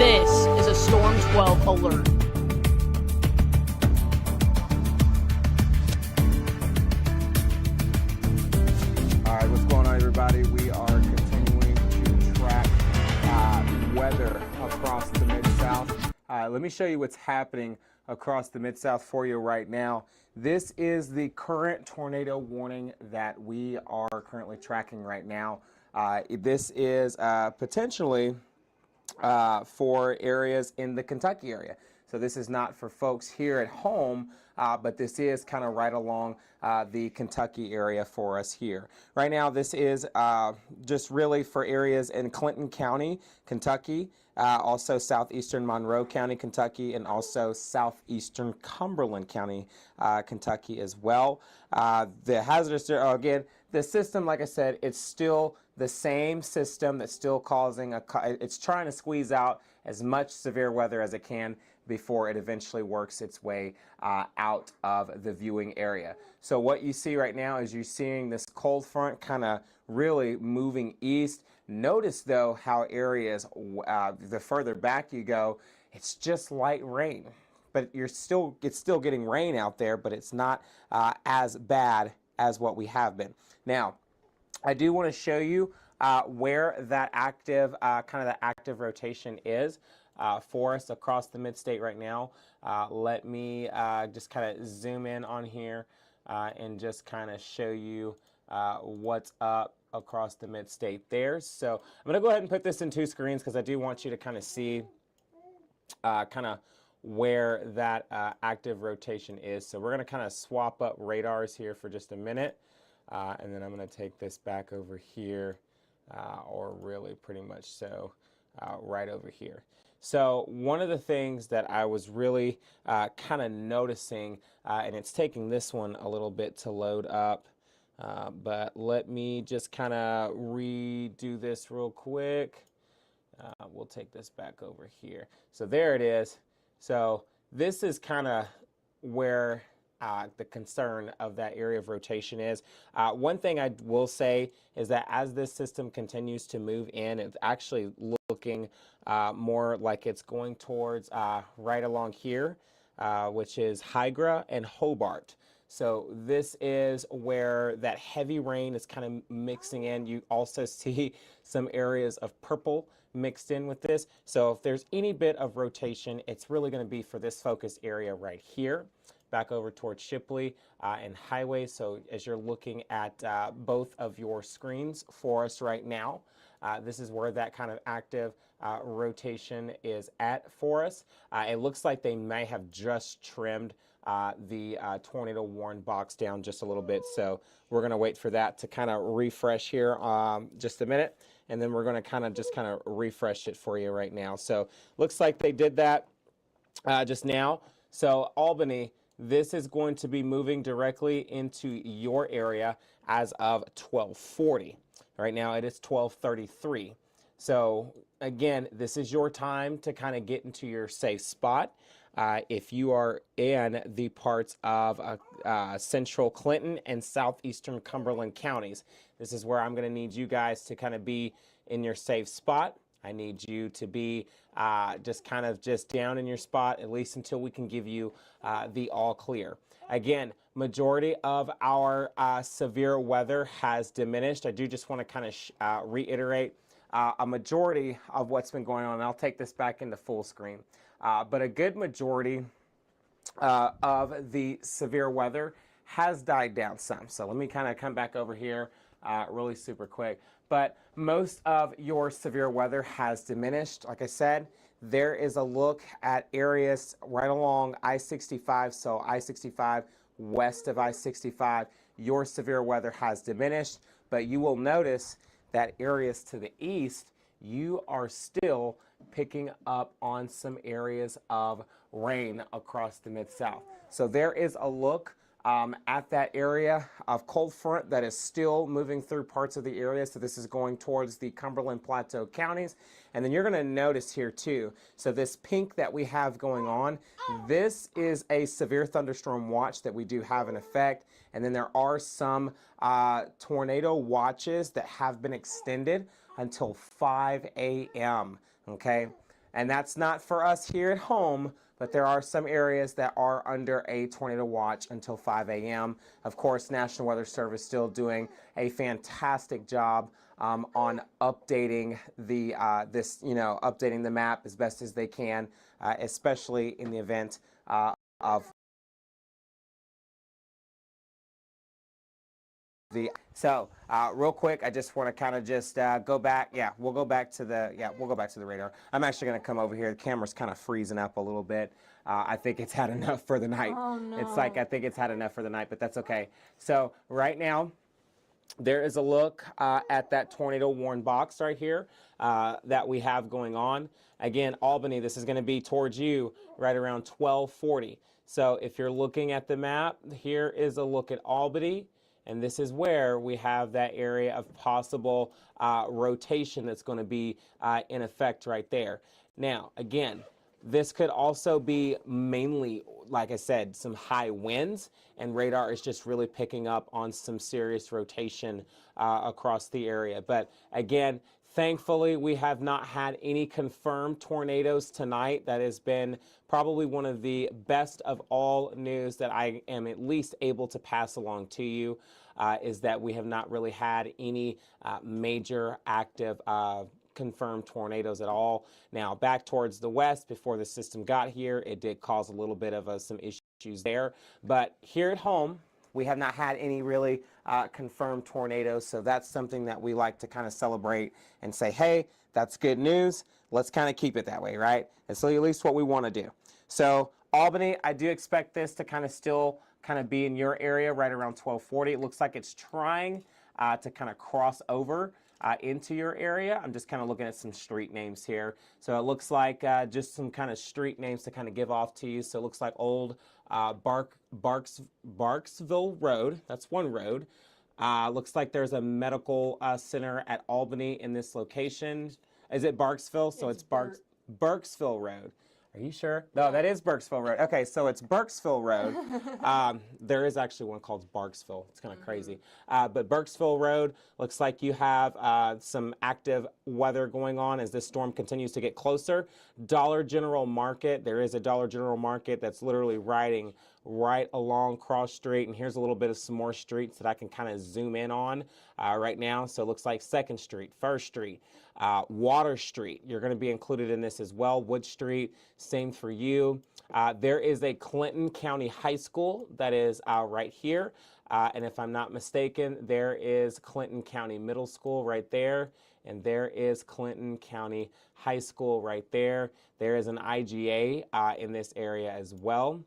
This is a Storm 12 alert. All right, what's going on, everybody? We are continuing to track weather across the Mid-South. Let me show you what's happening across the Mid-South for you right now. This is the current tornado warning that we are currently tracking right now. This is potentially for areas in the Kentucky area. So this is not for folks here at home, but this is kind of right along the Kentucky area for us here. Right now, this is just really for areas in Clinton County, Kentucky, also southeastern Monroe County, Kentucky, and also southeastern Cumberland County, Kentucky as well. The hazardous, again, the system, like I said, it's still the same system that's still causing it's trying to squeeze out as much severe weather as it can before it eventually works its way out of the viewing area. So what you see right now is you're seeing this cold front kind of really moving east. Notice though how areas, the further back you go, it's just light rain. But it's still getting rain out there, but it's not as bad as what we have been. Now, I do want to show you where that active, kind of the active rotation is for us across the mid-state right now. Let me just kind of zoom in on here and just kind of show you what's up across the mid-state there. So I'm going to go ahead and put this in two screens because I do want you to kind of see kind of where that active rotation is. So we're going to kind of swap up radars here for just a minute. And then I'm going to take this back over here, or really pretty much so right over here. So one of the things that I was really kind of noticing, and it's taking this one a little bit to load up, but let me just kind of redo this real quick. We'll take this back over here. So there it is. So this is kind of where the concern of that area of rotation is. One thing I will say is that as this system continues to move in, it's actually looking more like it's going towards right along here, which is Hydra and Hobart. So this is where that heavy rain is kind of mixing in. You also see some areas of purple mixed in with this. So if there's any bit of rotation, it's really going to be for this focus area right here, back over towards Shipley and Highway. So as you're looking at both of your screens for us right now, this is where that kind of active rotation is at for us. It looks like they may have just trimmed the tornado warn box down just a little bit. So we're going to wait for that to kind of refresh here just a minute. And then we're going to kind of refresh it for you right now. So looks like they did that just now. So Albany, this is going to be moving directly into your area as of 12:40. Right now it is 12:33. So again, this is your time to kind of get into your safe spot. If you are in the parts of central Clinton and southeastern Cumberland counties, this is where I'm going to need you guys to kind of be in your safe spot. I need you to be just down in your spot, at least until we can give you the all clear. Again, majority of our severe weather has diminished. I do just want to kind of reiterate a majority of what's been going on. And I'll take this back into full screen. But a good majority of the severe weather has died down some. So let me kind of come back over here really super quick. But most of your severe weather has diminished. Like I said, there is a look at areas right along I-65. So I-65 west of I-65, your severe weather has diminished. But you will notice that areas to the east, you are still picking up on some areas of rain across the Mid-South. So there is a look at that area of cold front that is still moving through parts of the area. So this is going towards the Cumberland Plateau counties. And then you're going to notice here too, so this pink that we have going on, this is a severe thunderstorm watch that we do have in effect. And then there are some tornado watches that have been extended until 5 a.m. Okay. and that's not for us here at home, but there are some areas that are under a tornado watch until 5 a.m. Of course, National Weather Service still doing a fantastic job on updating the updating the map as best as they can, especially in the event of real quick, I just want to kind of just go back. Yeah, we'll go back to the radar. I'm actually going to come over here. The camera's kind of freezing up a little bit. I think it's had enough for the night. Oh, no. It's like I think it's had enough for the night, but that's okay. So right now, there is a look at that tornado warn box right here that we have going on. Again, Albany, this is going to be towards you right around 1240. So if you're looking at the map, here is a look at Albany. And this is where we have that area of possible rotation that's going to be in effect right there. Now, again, this could also be mainly, like I said, some high winds, and radar is just really picking up on some serious rotation across the area. But again, thankfully, we have not had any confirmed tornadoes tonight. That has been probably one of the best of all news that I am at least able to pass along to you, is that we have not really had any major active confirmed tornadoes at all. Now, back towards the west, before the system got here, it did cause a little bit of some issues there. But here at home, we have not had any really confirmed tornadoes, so that's something that we like to kind of celebrate and say, hey, that's good news. Let's kind of keep it that way, right? That's at least what we want to do. So Albany, I do expect this to kind of still kind of be in your area right around 1240. It looks like it's trying to kind of cross over into your area. I'm just kind of looking at some street names here. So it looks like just some kind of street names to kind of give off to you. So it looks like old Barksville Road. That's one road. Looks like there's a medical center at Albany in this location. Is it Barksville? So it's Burkesville Road. Are you sure? No, that is Burkesville Road. Okay, so it's Burkesville Road. There is actually one called Barksville. It's kind of crazy. But Burkesville Road, looks like you have some active weather going on as this storm continues to get closer. Dollar General Market, there is a Dollar General Market that's literally riding right along Cross Street. And here's a little bit of some more streets that I can kind of zoom in on right now. So it looks like 2nd Street, 1st Street, Water Street. You're going to be included in this as well. Wood Street, same for you. There is a Clinton County High School that is right here. And if I'm not mistaken, there is Clinton County Middle School right there. And there is Clinton County High School right there. There is an IGA in this area as well.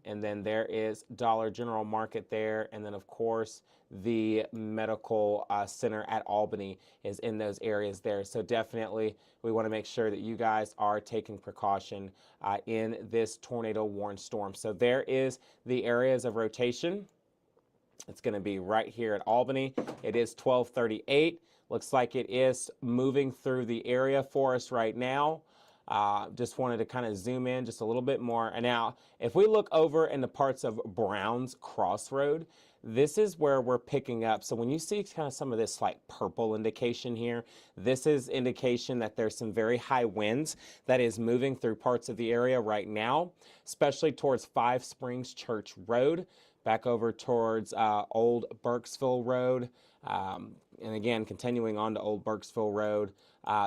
And then there is Dollar General Market there. And then, of course, the medical center at Albany is in those areas there. So definitely we want to make sure that you guys are taking precaution in this tornado warn storm. So there is the areas of rotation. It's going to be right here at Albany. It is 1238. Looks like it is moving through the area for us right now. Just wanted to kind of zoom in just a little bit more. And now, if we look over in the parts of Browns Crossroad, this is where we're picking up. So when you see kind of some of this like purple indication here, this is indication that there's some very high winds that is moving through parts of the area right now, especially towards Five Springs Church Road, back over towards Old Burkesville Road. And again, continuing on to Old Burkesville Road,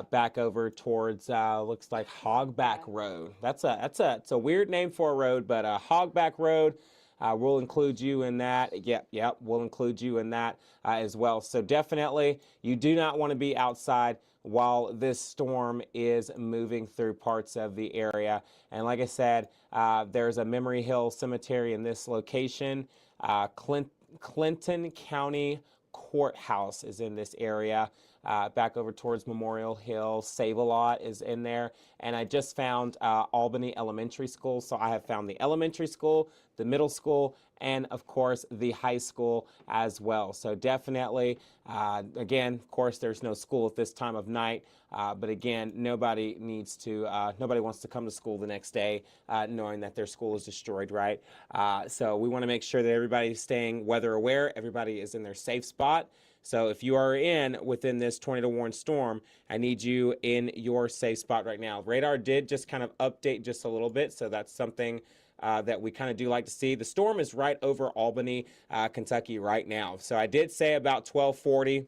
back over towards looks like Hogback Road. It's a weird name for a road, but Hogback Road. We'll include you in that. Yep, we'll include you in that as well. So definitely, you do not want to be outside while this storm is moving through parts of the area. And like I said, there's a Memory Hill Cemetery in this location. Clinton County Courthouse is in this area. Back over towards Memorial Hill, Save-A-Lot is in there. And I just found Albany Elementary School. So I have found the elementary school, the middle school, and of course the high school as well. So definitely, again, of course, there's no school at this time of night. But again, nobody wants to come to school the next day knowing that their school is destroyed, right? So we want to make sure that everybody's staying weather aware. Everybody is in their safe spot. So if you are within this tornado warning storm, I need you in your safe spot right now. Radar did just kind of update just a little bit, so that's something that we kind of do like to see. The storm is right over Albany, Kentucky right now. So I did say about 1240.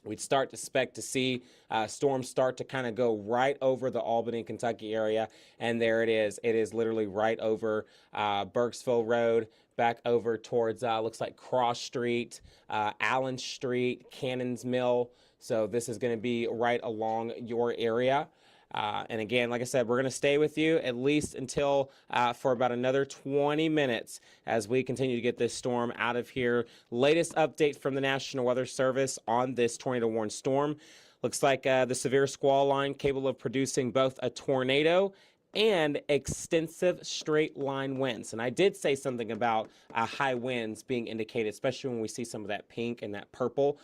We'd start to expect to see storms start to kind of go right over the Albany, Kentucky area. And there it is. It is literally right over Burkesville Road, back over towards, looks like Cross Street, Allen Street, Cannons Mill. So this is going to be right along your area. And again, like I said, we're going to stay with you at least until for about another 20 minutes as we continue to get this storm out of here. Latest update from the National Weather Service on this tornado warning storm. Looks like the severe squall line capable of producing both a tornado and extensive straight line winds. And I did say something about high winds being indicated, especially when we see some of that pink and that purple.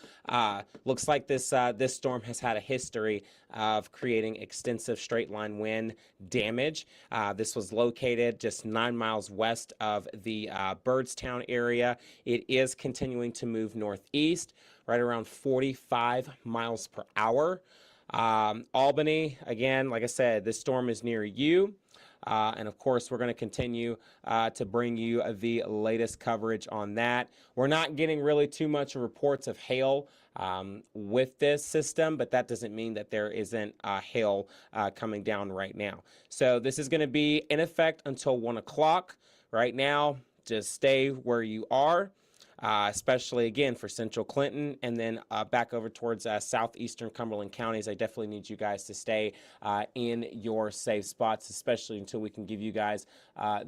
Looks like this storm has had a history of creating extensive straight line wind damage. This was located just 9 miles west of the Byrdstown area. It is continuing to move northeast, right around 45 miles per hour. Albany, again, like I said, this storm is near you. And of course, we're going to continue to bring you the latest coverage on that. We're not getting really too much reports of hail with this system, but that doesn't mean that there isn't hail coming down right now. So this is going to be in effect until 1 o'clock. Right now, just stay where you are. Especially again for Central Clinton and then back over towards southeastern Cumberland counties. I definitely need you guys to stay in your safe spots, especially until we can give you guys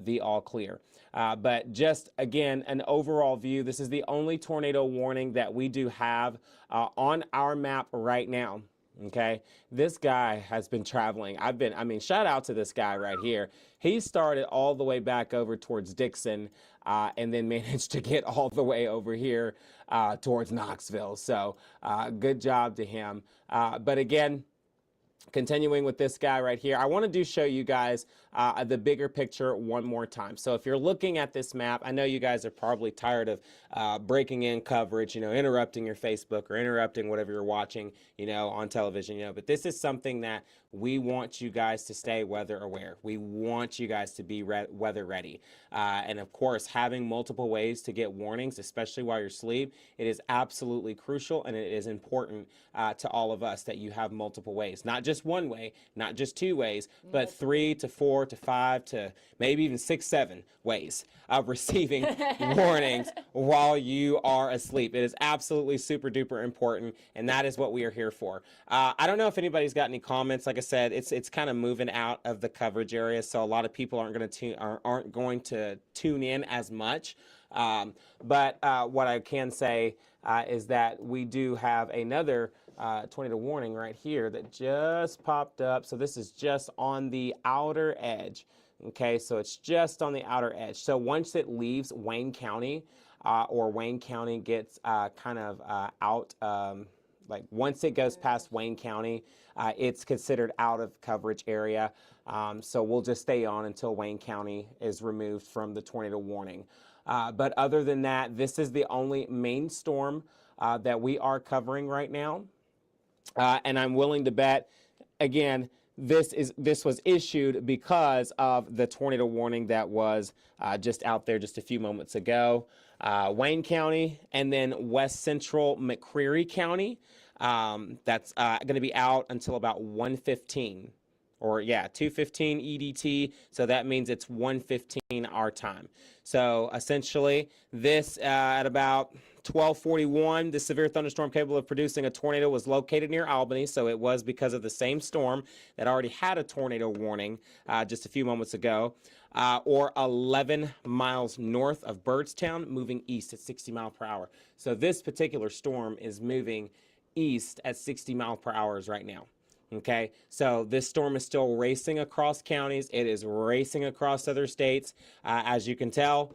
the all clear. But just again, an overall view, this is the only tornado warning that we do have on our map right now. Okay, this guy has been traveling. I mean, shout out to this guy right here. He started all the way back over towards Dixon and then managed to get all the way over here towards Knoxville. So good job to him. But again, continuing with this guy right here, I want to show you guys the bigger picture one more time. So if you're looking at this map, I know you guys are probably tired of breaking in coverage, you know, interrupting your Facebook or interrupting whatever you're watching, you know, on television, you know, but this is something that we want you guys to stay weather aware. We want you guys to be weather ready. And of course, having multiple ways to get warnings, especially while you're asleep, it is absolutely crucial, and it is important to all of us that you have multiple ways, not just one way, not just two ways, but 3 to 4 to 5 to maybe even 6, 7 ways of receiving warnings while you are asleep. It is absolutely super duper important, and that is what we are here for. I don't know if anybody's got any comments. Like I said, it's kind of moving out of the coverage area, so a lot of people aren't going to tune in as much. But what I can say is that we do have another tornado warning right here that just popped up. So this is just on the outer edge. Okay, so it's just on the outer edge. So once it leaves Wayne County, or Wayne County gets kind of out, like once it goes past Wayne County, it's considered out of coverage area. So we'll just stay on until Wayne County is removed from the tornado warning. But other than that, this is the only main storm that we are covering right now. And I'm willing to bet, again, this was issued because of the tornado warning that was just out there just a few moments ago. Wayne County and then West Central McCreary County. That's going to be out until about 1:15. Or yeah, 2:15 EDT, so that means it's 1:15 our time. So essentially, this at about 12:41, the severe thunderstorm capable of producing a tornado was located near Albany, so it was because of the same storm that already had a tornado warning just a few moments ago, or 11 miles north of Byrdstown, moving east at 60 miles per hour. So this particular storm is moving east at 60 miles per hour right now. Okay, so this storm is still racing across counties. It is racing across other states. As you can tell,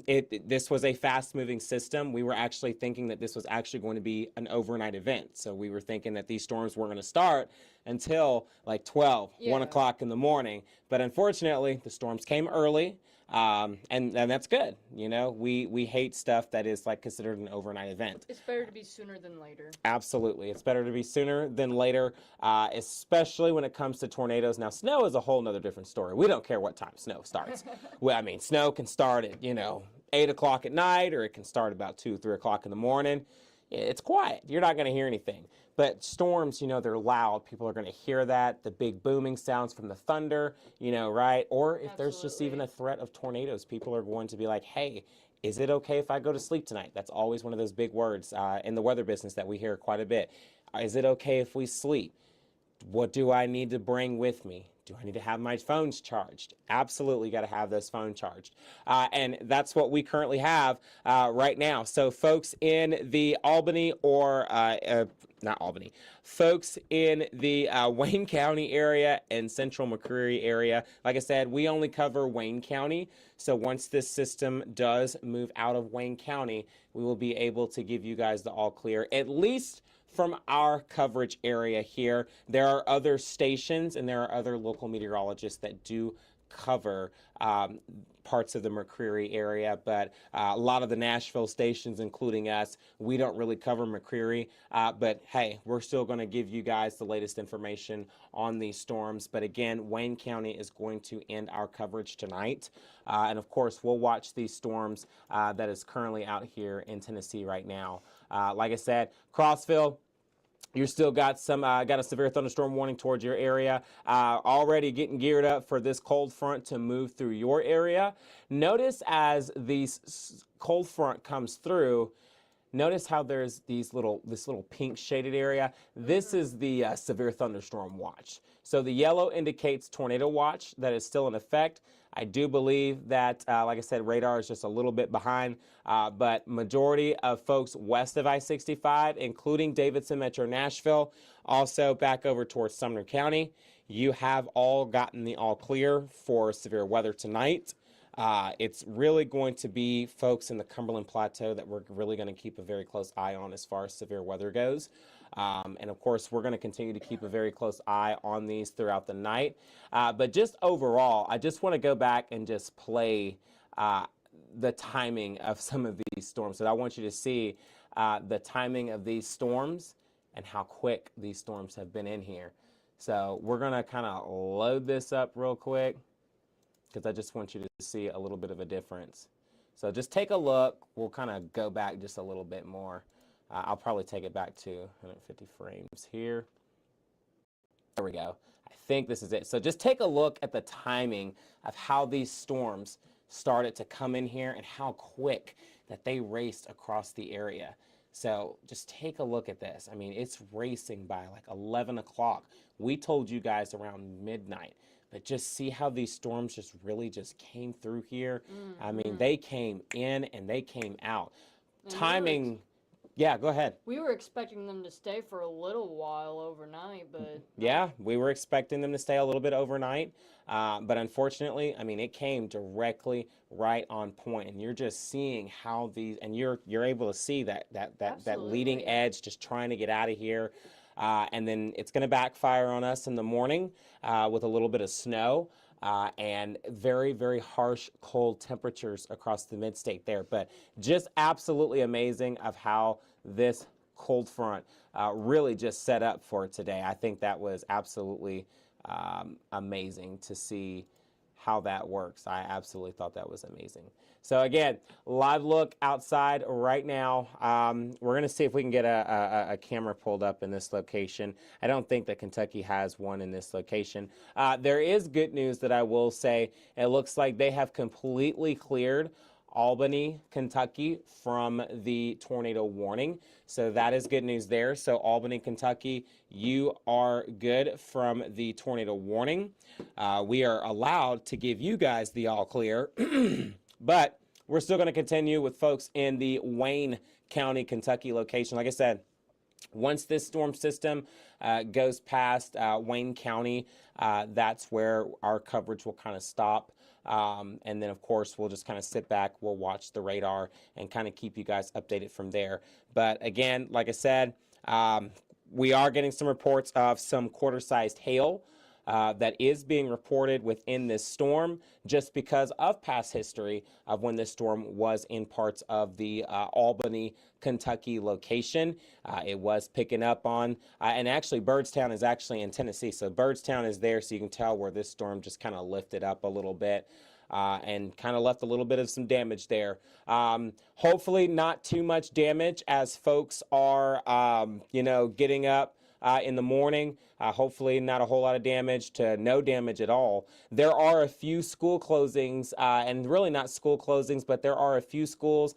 this was a fast-moving system. We were actually thinking that this was actually going to be an overnight event. So we were thinking that these storms weren't going to start until like 12, 1 o'clock in the morning. But unfortunately, the storms came early. And that's good. You know, we hate stuff that is like considered an overnight event. It's better to be sooner than later. Absolutely. It's better to be sooner than later, especially when it comes to tornadoes. Now, snow is a whole nother different story. We don't care what time snow starts. Well, I mean, snow can start at, 8 o'clock at night, or it can start about 2, 3 o'clock in the morning. It's quiet. You're not going to hear anything. But storms, they're loud. People are going to hear that, the big booming sounds from the thunder, right? Or if there's just even a threat of tornadoes, people are going to be like, hey, is it okay if I go to sleep tonight? That's always one of those big words in the weather business that we hear quite a bit. Is it okay if we sleep? What do I need to bring with me? Do I need to have my phones charged? Absolutely got to have those phones charged. And that's what we currently have right now. So folks in the Albany or not Albany, folks in the Wayne County area and Central McCreary area, like I said, we only cover Wayne County. So once this system does move out of Wayne County, we will be able to give you guys the all clear, at least from our coverage area here. There are other stations and there are other local meteorologists that do cover parts of the McCreary area, but a lot of the Nashville stations, including us, we don't really cover McCreary. But hey, we're still going to give you guys the latest information on these storms. But again, Wayne County is going to end our coverage tonight. And of course, we'll watch these storms that is currently out here in Tennessee right now. Like I said, Crossville, you still got a severe thunderstorm warning towards your area. Already getting geared up for this cold front to move through your area. Notice as this cold front comes through, notice how there's this little pink shaded area. This is the severe thunderstorm watch. So the yellow indicates tornado watch that is still in effect. I do believe that, like I said, radar is just a little bit behind, but majority of folks west of I-65, including Davidson, Metro Nashville, also back over towards Sumner County, you have all gotten the all clear for severe weather tonight. It's really going to be folks in the Cumberland Plateau that we're really going to keep a very close eye on as far as severe weather goes. And of course, we're going to continue to keep a very close eye on these throughout the night. But just overall, I just want to go back and just play the timing of some of these storms. So I want you to see the timing of these storms and how quick these storms have been in here. So we're going to kind of load this up real quick, because I just want you to see a little bit of a difference. So just take a look. We'll kind of go back just a little bit more. I'll probably take it back to 150 frames here. There we go. I think this is it. So just take a look at the timing of how these storms started to come in here and how quick that they raced across the area. So just take a look at this. I mean, it's racing by like 11 o'clock. We told you guys around midnight. But just see how these storms just really just came through here. I mean, they came in and they came out. And Timing, yeah, go ahead. We were expecting them to stay for a little while overnight, but... Yeah, we were expecting them to stay a little bit overnight. But unfortunately, I mean, it came directly right on point. And you're just seeing how these, and you're able to see that leading edge just trying to get out of here. And then it's going to backfire on us in the morning with a little bit of snow and very, very harsh cold temperatures across the mid-state there. But just absolutely amazing of how this cold front really just set up for today. I think that was absolutely amazing to see how that works. I absolutely thought that was amazing. So again, live look outside right now. We're going to see if we can get a camera pulled up in this location. I don't think that Kentucky has one in this location. There is good news that I will say. It looks like they have completely cleared Albany, Kentucky from the tornado warning. So that is good news there. So Albany, Kentucky, you are good from the tornado warning. We are allowed to give you guys the all clear, but we're still going to continue with folks in the Wayne County, Kentucky location. Like I said, once this storm system goes past Wayne County, that's where our coverage will kind of stop. And then, of course, we'll just kind of sit back, we'll watch the radar and kind of keep you guys updated from there. But again, like I said, we are getting some reports of some quarter-sized hail that is being reported within this storm, just because of past history of when this storm was in parts of the Albany, Kentucky location. It was picking up on, and actually Byrdstown is actually in Tennessee. So Byrdstown is there, so you can tell where this storm just kind of lifted up a little bit. And kind of left a little bit of some damage there. Hopefully not too much damage as folks are, getting up in the morning. Hopefully not a whole lot of damage to no damage at all. There are a few school closings, and really not school closings, but there are a few schools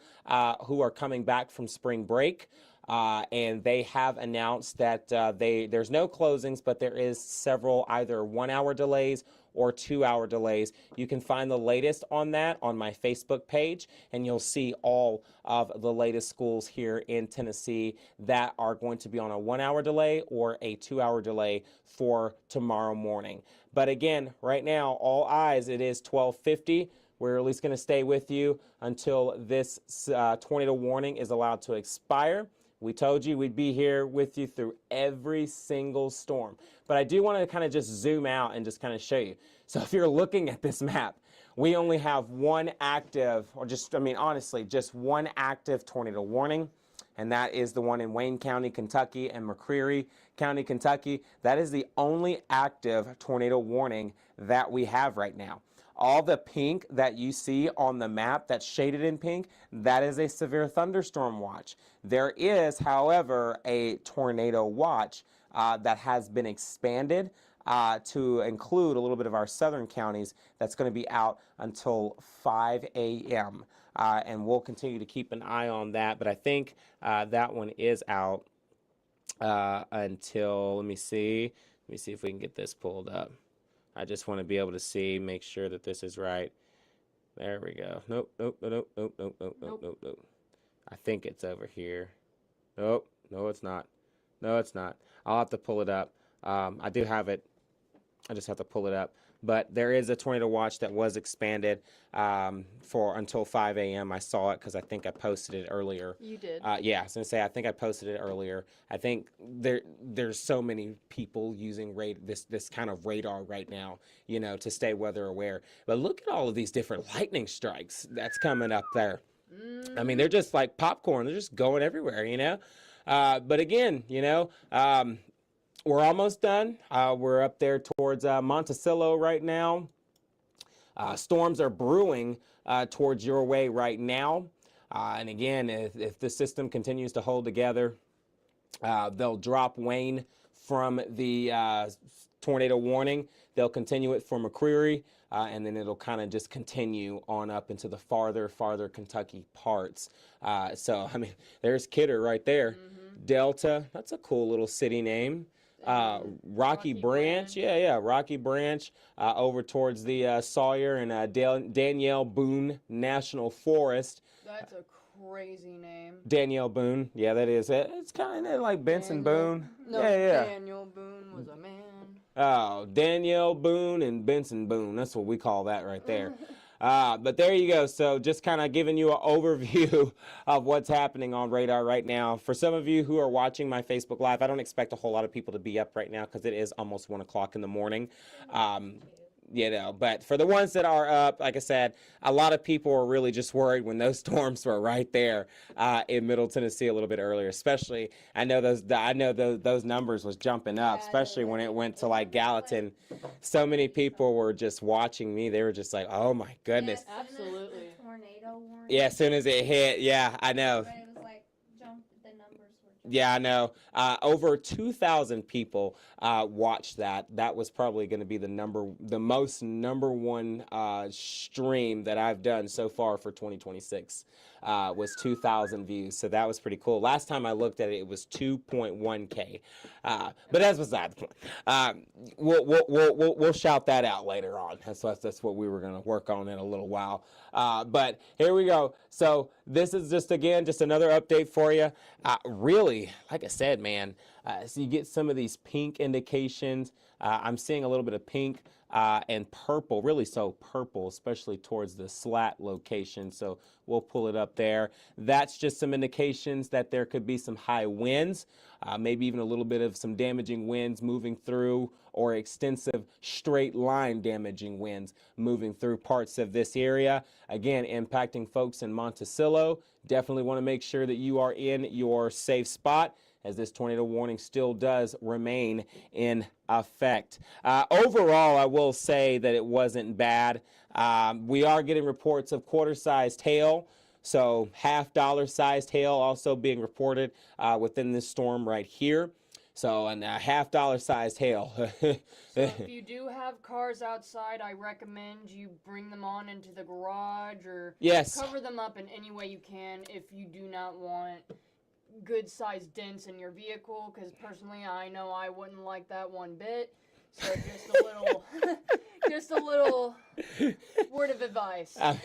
who are coming back from spring break. And they have announced that there's no closings, but there is several either 1-hour delays or 2-hour delays. You can find the latest on that on my Facebook page, and you'll see all of the latest schools here in Tennessee that are going to be on a 1-hour delay or a 2-hour delay for tomorrow morning. But again, right now, all eyes, it is 12:50. We're at least going to stay with you until this tornado warning is allowed to expire. We told you we'd be here with you through every single storm. But I do want to kind of just zoom out and just kind of show you. So if you're looking at this map, we only have one active, honestly, just one active tornado warning. And that is the one in Wayne County, Kentucky, and McCreary County, Kentucky. That is the only active tornado warning that we have right now. All the pink that you see on the map that's shaded in pink, that is a severe thunderstorm watch. There is, however, a tornado watch that has been expanded to include a little bit of our southern counties. That's going to be out until 5 a.m. And we'll continue to keep an eye on that. But I think that one is out until, let me see if we can get this pulled up. I just want to be able to see, make sure that this is right. There we go. Nope. I think it's over here. Nope. No, it's not. No, it's not. I'll have to pull it up. I do have it. I just have to pull it up. But there is a tornado watch that was expanded for until 5 a.m. I saw it because I think I posted it earlier. You did. Yeah, I was going to say, I think I posted it earlier. I think there's so many people using this kind of radar right now, to stay weather aware. But look at all of these different lightning strikes that's coming up there. I mean, they're just like popcorn. They're just going everywhere, But again, we're almost done. We're up there towards Monticello right now. Storms are brewing towards your way right now. And again, if the system continues to hold together, they'll drop Wayne from the tornado warning. They'll continue it for McCreary, and then it'll kind of just continue on up into the farther Kentucky parts. So, I mean, there's Kidder right there. Mm-hmm. Delta, that's a cool little city name. Rocky Branch. Yeah, Rocky Branch, over towards the Sawyer and Danielle Boone National Forest. That's a crazy name. Danielle Boone, yeah, that is it. It's kind of like Benson Boone. No, yeah. Daniel Boone was a man. Oh, Danielle Boone and Benson Boone. That's what we call that right there. But there you go. So just kind of giving you an overview of what's happening on radar right now. For some of you who are watching my Facebook Live, I don't expect a whole lot of people to be up right now because it is almost 1 o'clock in the morning. But for the ones that are up, like I said, a lot of people were really just worried when those storms were right there in Middle Tennessee a little bit earlier. Especially, I know those numbers was jumping up, especially when it went to like Gallatin. So many people were just watching me. They were just like, "Oh my goodness!" Yeah, absolutely. Tornado warning. Yeah, as soon as it hit, yeah, I know. But it was like jumped. The numbers were. Yeah, I know. Over 2,000 people watched that. That was probably going to be the most number one stream that I've done so far for 2026. Was 2,000 views, so that was pretty cool. Last time I looked at it, it was 2.1K. But that's beside the point. We'll shout that out later on. That's what we were going to work on in a little while. But here we go. So this is just another update for you. Really, like I said, man. So you get some of these pink indications. I'm seeing a little bit of pink and purple, really so purple, especially towards the slat location. So we'll pull it up there. That's just some indications that there could be some high winds, maybe even a little bit of some damaging winds moving through, or extensive straight line damaging winds moving through parts of this area. Again, impacting folks in Monticello. Definitely want to make sure that you are in your safe spot, as this tornado warning still does remain in effect. Overall, I will say that it wasn't bad. We are getting reports of quarter-sized hail, so half-dollar sized hail also being reported within this storm right here. So, and half-dollar sized hail. So if you do have cars outside, I recommend you bring them on into the garage, or Yes. cover them up in any way you can if you do not want good-sized dents in your vehicle, because personally I know I wouldn't like that one bit. So just a little just a little word of advice. I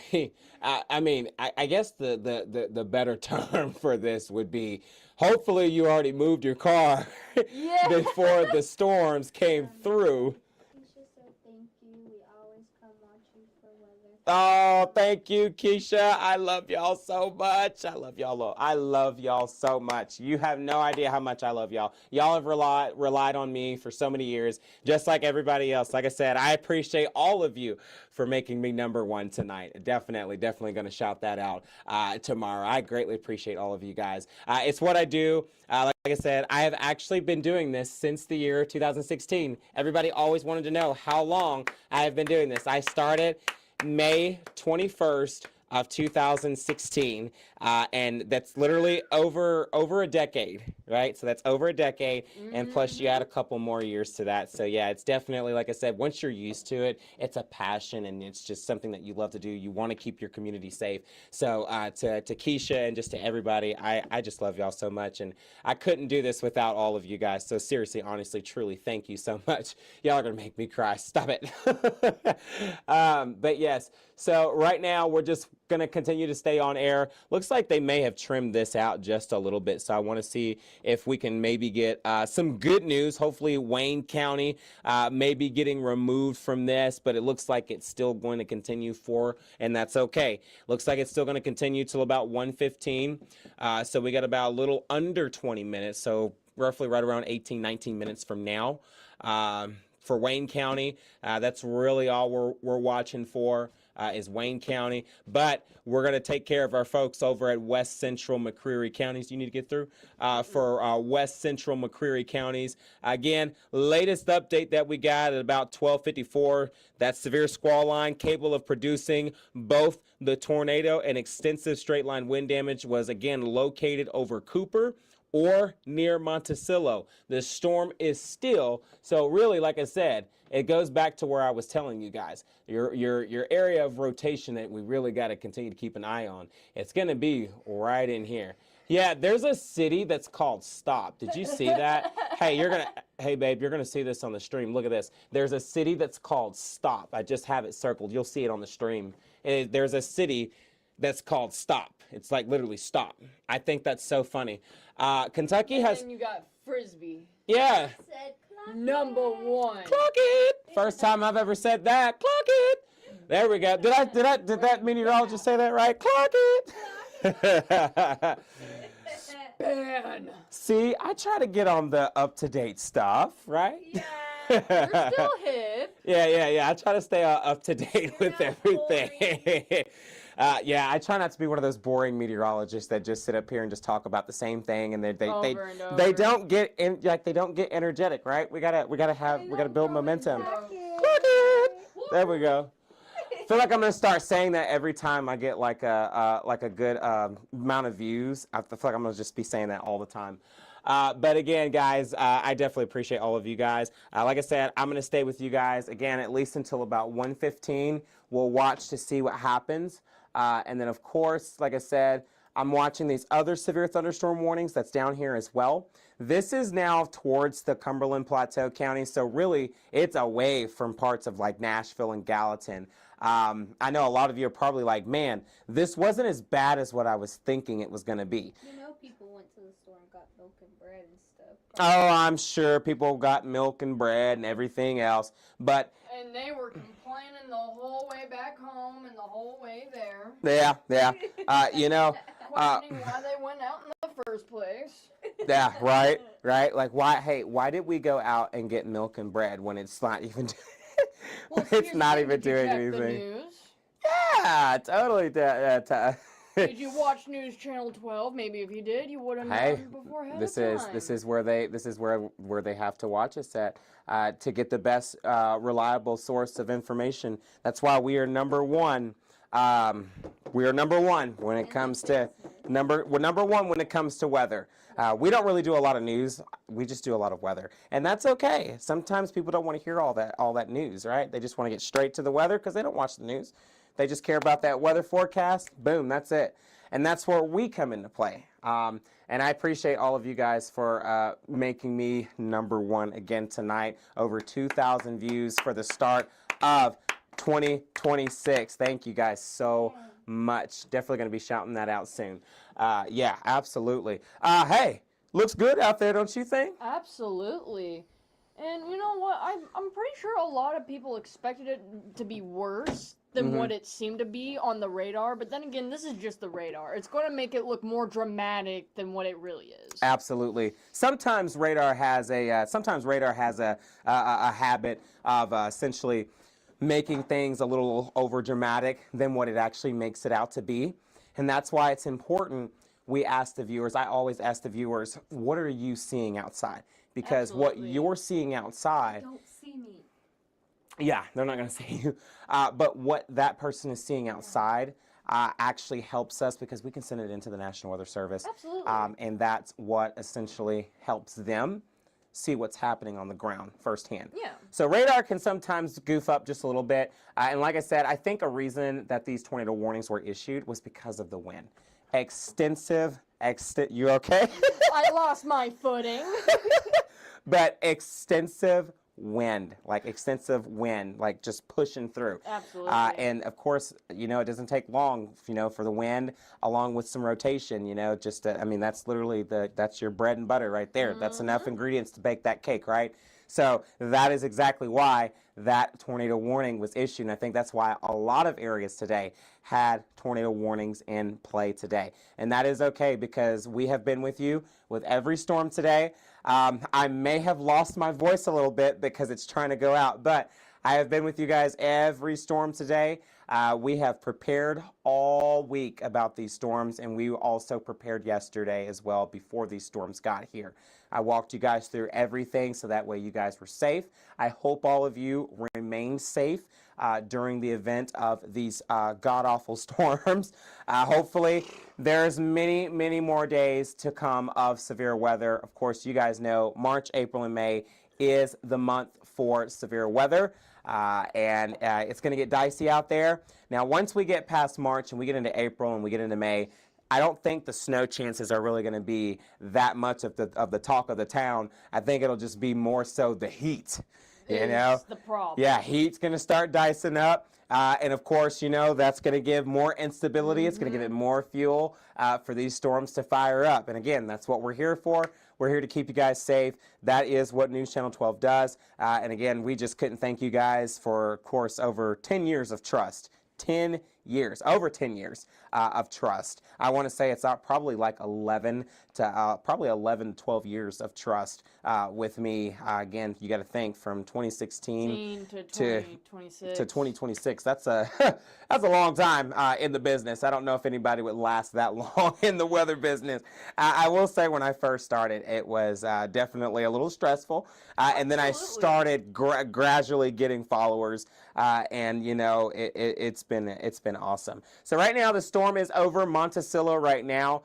guess the better term for this would be, hopefully you already moved your car Yeah. before the storms came through. Keisha said thank you. We always come watch you for weather. Oh, thank you, Keisha. I love y'all so much. I love y'all. I love y'all so much. You have no idea how much I love y'all. Y'all have relied on me for so many years, just like everybody else. Like I said, I appreciate all of you for making me #1 tonight. Definitely going to shout that out tomorrow. I greatly appreciate all of you guys. It's what I do. Like I said, I have actually been doing this since the year 2016. Everybody always wanted to know how long I have been doing this. I started May 21st of 2016, and that's literally over a decade, right? So that's over a decade, and plus you add a couple more years to that. So yeah, it's definitely, like I said, once you're used to it, it's a passion, and it's just something that you love to do. You want to keep your community safe. So to Keisha and just to everybody, I just love y'all so much, and I couldn't do this without all of you guys. So seriously, honestly, truly, thank you so much. Y'all are gonna make me cry. Stop it. But yes, so right now we're just gonna continue to stay on air. Looks like they may have trimmed this out just a little bit, so I want to see if we can maybe get some good news. Hopefully Wayne County may be getting removed from this, but it looks like it's still going to continue and that's okay. Looks like it's still going to continue till about 1:15, so we got about a little under 20 minutes, so roughly right around 18-19 minutes from now for Wayne County. That's really all we're watching for. Is Wayne County, but we're going to take care of our folks over at West Central McCreary counties. You need to get through for West Central McCreary counties. Again, latest update that we got at about 12:54. That severe squall line capable of producing both the tornado and extensive straight line wind damage was again located over Cooper or near Monticello. The storm is still, so really, like I said, it goes back to where I was telling you guys, your area of rotation that we really got to continue to keep an eye on. It's going to be right in here. Yeah, there's a city that's called Stop. Did you see that? Hey babe, you're going to see this on the stream. Look at this. There's a city that's called Stop. I just have it circled. You'll see it on the stream. There's a city that's called Stop. It's like literally Stop. I think that's so funny. Kentucky And has, then you got Frisbee. yeah. Said clock *1. Clock it. First time I've ever said that. Clock it. There we go. Did that meteorologist say that right? Clock it. Man. See, I try to get on the up-to-date stuff, right? You're still hip. Yeah. I try to stay up to date with not everything. Yeah, I try not to be one of those boring meteorologists that just sit up here and just talk about the same thing, and they Over. don't get they don't get energetic, right? We gotta build momentum. Clock it. Clock it. There we go. I feel like I'm gonna start saying that every time I get like a good amount of views. I feel like I'm gonna just be saying that all the time. But again, guys, I definitely appreciate all of you guys. Like I said, I'm gonna stay with you guys again at least until about 1:15. We'll watch to see what happens, and then of course, like I said, I'm watching these other severe thunderstorm warnings that's down here as well. This is now towards the Cumberland Plateau County, so really it's away from parts of like Nashville and Gallatin. I know a lot of you are probably like, man, this wasn't as bad as what I was thinking it was going to be. You know, people went to the store and got milk and bread and stuff. Oh, I'm sure people got milk and bread and everything else, but And they were complaining the whole way back home and the whole way there. yeah. You know, Questioning why they went out in the first place. yeah, right. Like, why did we go out and get milk and bread when it's not even, Well, it's here's not the even thing, did you doing check anything? The news? Yeah, totally. Did you watch News Channel 12? Maybe if you did, you would have Hey, known beforehand. this is where they have to watch us at to get the best reliable source of information. That's why we are number one. We are number one when it comes to we're number one when it comes to weather. We don't really do a lot of news. We just do a lot of weather, and that's okay. Sometimes people don't want to hear all that news, right? They just want to get straight to the weather because they don't watch the news. They just care about that weather forecast. Boom, that's it. And that's where we come into play. And I appreciate all of you guys for making me number one again tonight. Over 2,000 views for the start of 2026. Thank you guys so much. Definitely going to be shouting that out soon. Yeah, absolutely. Hey, looks good out there, don't you think? Absolutely. And you know what? I'm pretty sure a lot of people expected it to be worse than what it seemed to be on the radar. But then again, this is just the radar. It's going to make it look more dramatic than what it really is. Absolutely. Sometimes radar has a habit of essentially making things a little over dramatic than what it actually makes it out to be, and that's why it's important. We ask the viewers. I always ask the viewers, what are you seeing outside? Because what Absolutely. you're seeing outside. Don't see me. Yeah, they're not going to see you. But what that person is seeing outside actually helps us because we can send it into the National Weather Service. Absolutely. And that's what essentially helps them see what's happening on the ground firsthand. Yeah. So radar can sometimes goof up just a little bit. And like I said, I think a reason that these tornado warnings were issued was because of the wind. You okay? I lost my footing. But extensive wind, like just pushing through. Absolutely. And of course, it doesn't take long, for the wind, along with some rotation, that's literally that's your bread and butter right there. That's enough ingredients to bake that cake, right? So that is exactly why that tornado warning was issued. And I think that's why a lot of areas today had tornado warnings in play today. And that is okay because we have been with you with every storm today. I may have lost my voice a little bit because it's trying to go out, but I have been with you guys every storm today. We have prepared all week about these storms, and we also prepared yesterday as well before these storms got here. I walked you guys through everything so that way you guys were safe. I hope all of you remain safe during the event of these god-awful storms. Hopefully, there's many more days to come of severe weather. Of course, you guys know March, April, and May is the month for severe weather. And it's going to get dicey out there. Now, once we get past March and we get into April and we get into May, I don't think the snow chances are really going to be that much of the talk of the town. I think it'll just be more so the heat. It's the problem. Yeah, heat's going to start dicing up. And of course, that's going to give more instability. It's going to give it more fuel for these storms to fire up. And again, that's what we're here for. We're here to keep you guys safe. That is what News Channel 12 does. And again, we just couldn't thank you guys for, of course, over 10 years of trust. 10 years, over 10 years of trust. I want to say it's probably like 11 to 12 years of trust with me. Again, you got to think from 2016 to 2026. to 2026. That's a that's a long time in the business. I don't know if anybody would last that long in the weather business. I will say when I first started, it was definitely a little stressful, and then I started gradually getting followers, and it's been awesome. So right now the storm is over Monticello right now.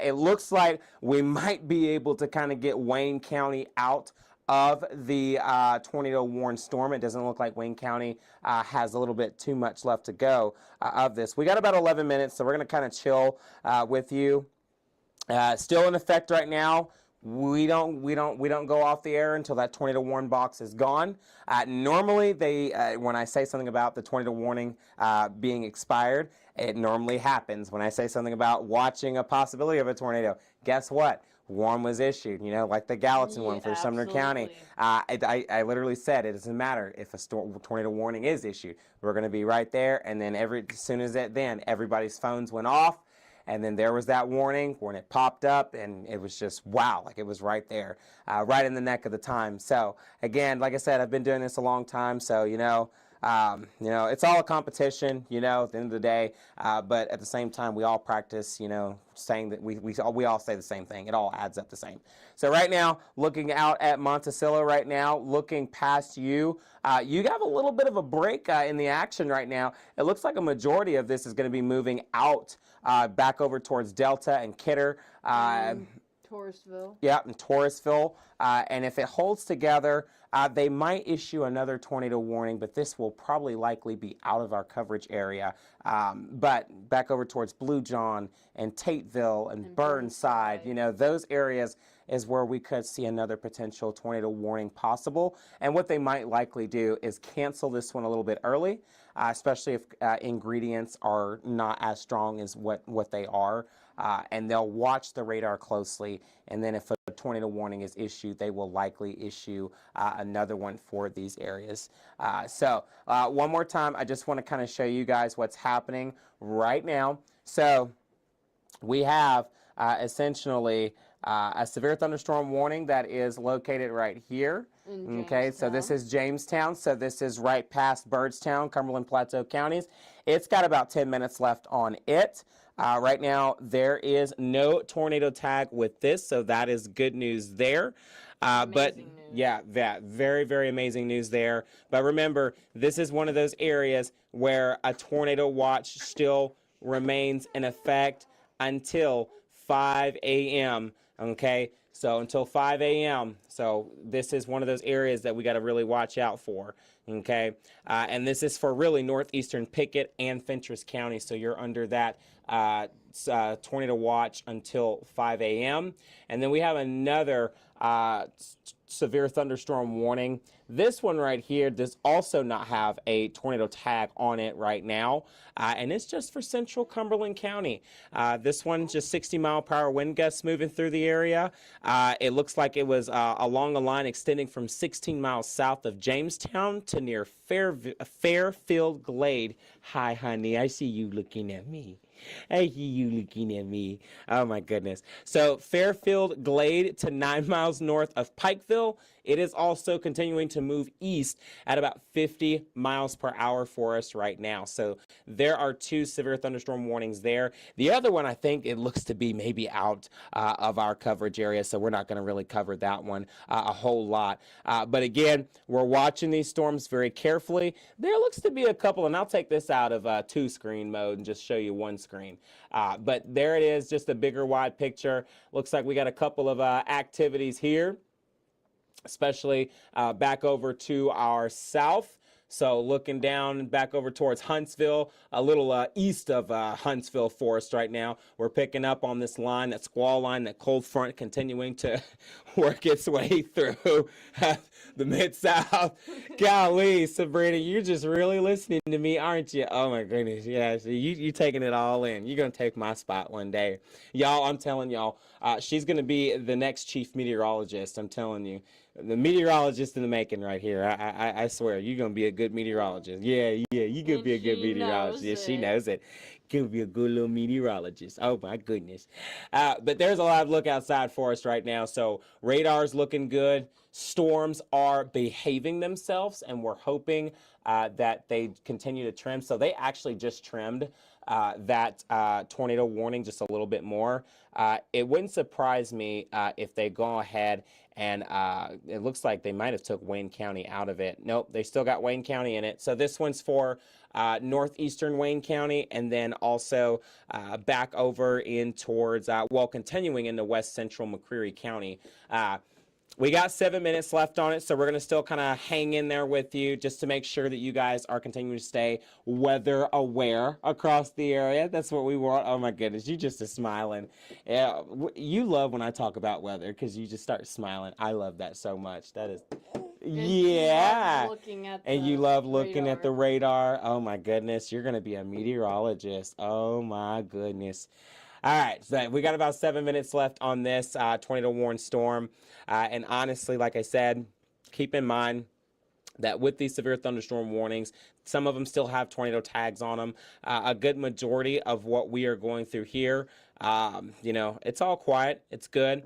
It looks like we might be able to kind of get Wayne County out of the tornado warned storm. It doesn't look like Wayne County has a little bit too much left to go of this. We got about 11 minutes, so we're going to kind of chill with you. Still in effect right now. We don't go off the air until that tornado warning box is gone. Normally, when I say something about the tornado warning being expired, it normally happens. When I say something about watching a possibility of a tornado, guess what? warning was issued, like the Gallatin one Yeah, for Sumner County. I literally said it doesn't matter if a tornado warning is issued. We're going to be right there. And then as soon as everybody's phones went off. And then there was that warning when it popped up, and it was just wow, like it was right there, right in the neck of the time. So again, like I said, I've been doing this a long time, so it's all a competition, at the end of the day. But at the same time, we all practice, saying that we all say the same thing. It all adds up the same. So right now, looking out at Monticello right now, looking past you, you have a little bit of a break in the action right now. It looks like a majority of this is going to be moving out back over towards Delta and Kidder. Touristville. Yeah, and Touristville. And if it holds together, they might issue another tornado warning, but this will probably likely be out of our coverage area. But back over towards Blue John and Tateville and Burnside, those areas is where we could see another potential tornado warning possible. And what they might likely do is cancel this one a little bit early, especially if ingredients are not as strong as what they are. And they'll watch the radar closely, and then if a tornado warning is issued, they will likely issue another one for these areas. So one more time, I just want to kind of show you guys what's happening right now. So we have essentially a severe thunderstorm warning that is located right here. Okay, so this is Jamestown. So this is right past Byrdstown, Cumberland Plateau counties. It's got about 10 minutes left on it. Right now, there is no tornado tag with this, so that is good news there. But news. yeah, that very, very amazing news there. But remember, this is one of those areas where a tornado watch still remains in effect until 5 a.m. Okay, so until 5 a.m. So this is one of those areas that we got to really watch out for. Okay, and this is for really northeastern Pickett and Fentress County. So you're under that tornado watch until 5 a.m. And then we have another severe thunderstorm warning. This one right here does also not have a tornado tag on it right now, and it's just for central Cumberland County. This one's just 60-mile-per-hour wind gusts moving through the area. It looks like it was along a line extending from 16 miles south of Jamestown to near Fairfield Glade. Hi, honey, I see you looking at me. I see you looking at me. Oh, my goodness. So Fairfield Glade to 9 miles north of Pikeville. It is also continuing to move east at about 50 miles per hour for us right now. So there are two severe thunderstorm warnings there. The other one, I think it looks to be maybe out of our coverage area, so we're not going to really cover that one a whole lot. But again, we're watching these storms very carefully. There looks to be a couple, and I'll take this out of two-screen mode and just show you one screen. But there it is, just a bigger wide picture. Looks like we got a couple of activities here, especially back over to our south. So looking down back over towards Huntsville, a little east of Huntsville Forest right now, we're picking up on this line, that squall line, that cold front continuing to work its way through the Mid-South. Golly, Sabrina, you're just really listening to me, aren't you? Oh my goodness, yeah, so you taking it all in. You're going to take my spot one day. Y'all, I'm telling y'all, she's going to be the next chief meteorologist, I'm telling you. The meteorologist in the making right here. I swear, you're going to be a good meteorologist. Yeah, you're going to be a good meteorologist. Yeah, she knows it. Going to be a good little meteorologist. Oh, my goodness. But there's a live look outside for us right now. So radar's looking good. Storms are behaving themselves, and we're hoping that they continue to trim. So they actually just trimmed that tornado warning just a little bit more. It wouldn't surprise me if they go ahead and it looks like they might have took Wayne County out of it. Nope, they still got Wayne County in it. So this one's for northeastern Wayne County, and then also back over in towards, continuing into west central McCreary County. We got 7 minutes left on it, so we're going to still kind of hang in there with you just to make sure that you guys are continuing to stay weather aware across the area. That's what we want. Oh, my goodness. You just are smiling. Yeah, you love when I talk about weather because you just start smiling. I love that so much. That is... Yeah. And you love looking at the radar. Oh, my goodness. You're going to be a meteorologist. Oh, my goodness. All right, so we got about 7 minutes left on this tornado warn storm. And honestly, like I said, keep in mind that with these severe thunderstorm warnings, some of them still have tornado tags on them. A good majority of what we are going through here, it's all quiet. It's good.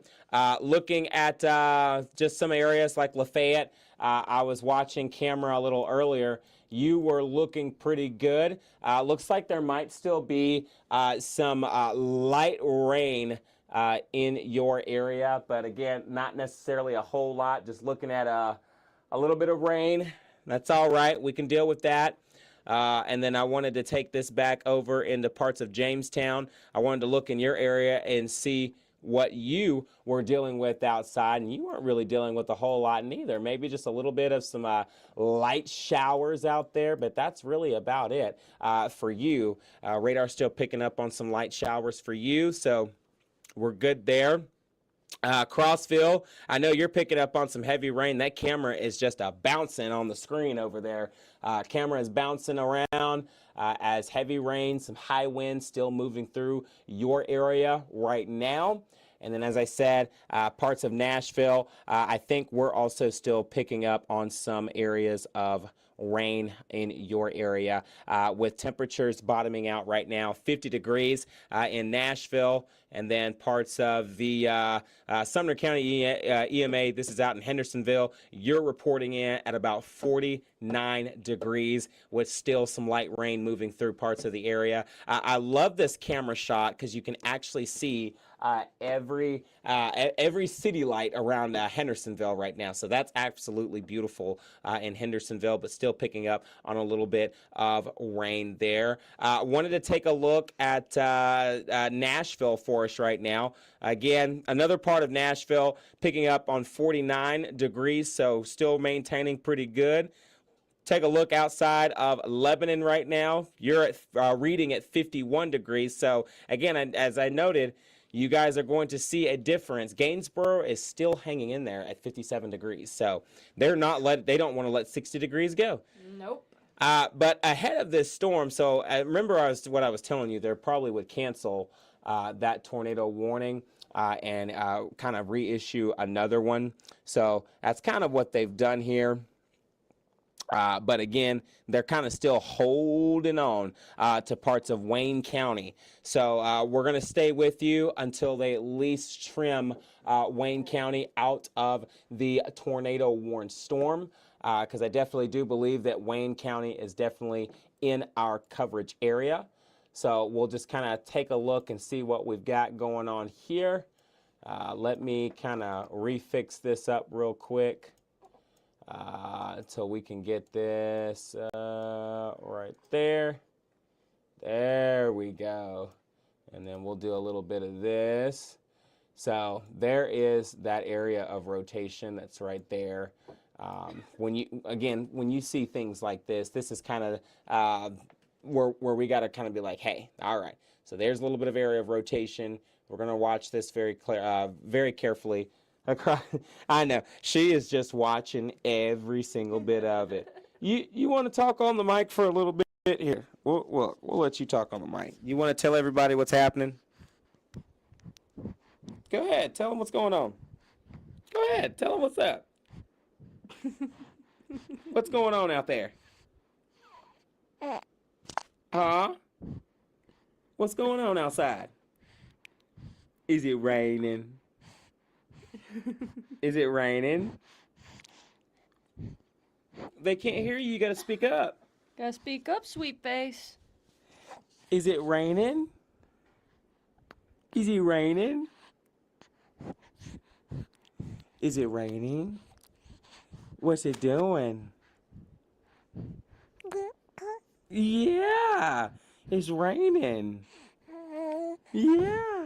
Looking at just some areas like Lafayette, I was watching camera a little earlier. You were looking pretty good. Looks like there might still be some light rain in your area, but again, not necessarily a whole lot. Just looking at a little bit of rain. That's all right. We can deal with that. And then I wanted to take this back over into parts of Jamestown. I wanted to look in your area and see what you were dealing with outside, and you weren't really dealing with a whole lot neither. Maybe just a little bit of some light showers out there, but that's really about it for you. Radar's still picking up on some light showers for you, so we're good there. Crossville, I know you're picking up on some heavy rain. That camera is just bouncing on the screen over there. Camera is bouncing around as heavy rain, some high winds still moving through your area right now. And then, as I said, parts of Nashville, I think we're also still picking up on some areas of rain in your area with temperatures bottoming out right now, 50 degrees in Nashville, and then parts of the Sumner County EMA, this is out in Hendersonville, you're reporting in at about 49 degrees with still some light rain moving through parts of the area. I love this camera shot because you can actually see every city light around Hendersonville right now. So that's absolutely beautiful in Hendersonville, but still picking up on a little bit of rain there. Wanted to take a look at Nashville for us right now. Again, another part of Nashville picking up on 49 degrees, so still maintaining pretty good. Take a look outside of Lebanon right now. You're at, reading at 51 degrees. So again, as I noted, you guys are going to see a difference. Gainsboro is still hanging in there at 57 degrees. So they don't want to let 60 degrees go. Nope. But ahead of this storm, so remember what I was telling you, they probably would cancel that tornado warning and kind of reissue another one. So that's kind of what they've done here. But again, they're kind of still holding on to parts of Wayne County. So we're going to stay with you until they at least trim Wayne County out of the tornado warned storm, because I definitely do believe that Wayne County is definitely in our coverage area. So we'll just kind of take a look and see what we've got going on here. Let me kind of refix this up real quick. Until we can get this right there. There we go. And then we'll do a little bit of this. So there is that area of rotation that's right there. When you see things like this is kind of where we got to kind of be like, hey, all right. So there's a little bit of area of rotation. We're going to watch this very carefully. I know she is just watching every single bit of it. You want to talk on the mic for a little bit here? We'll let you talk on the mic. You want to tell everybody what's happening? Go ahead, tell them what's going on. Go ahead, tell them what's up. What's going on out there? Huh? What's going on outside? Is it raining? Is it raining? They can't hear you. You gotta speak up. Gotta speak up, sweet face. Is it raining? Is it raining? Is it raining? What's it doing? Yeah, it's raining. Yeah,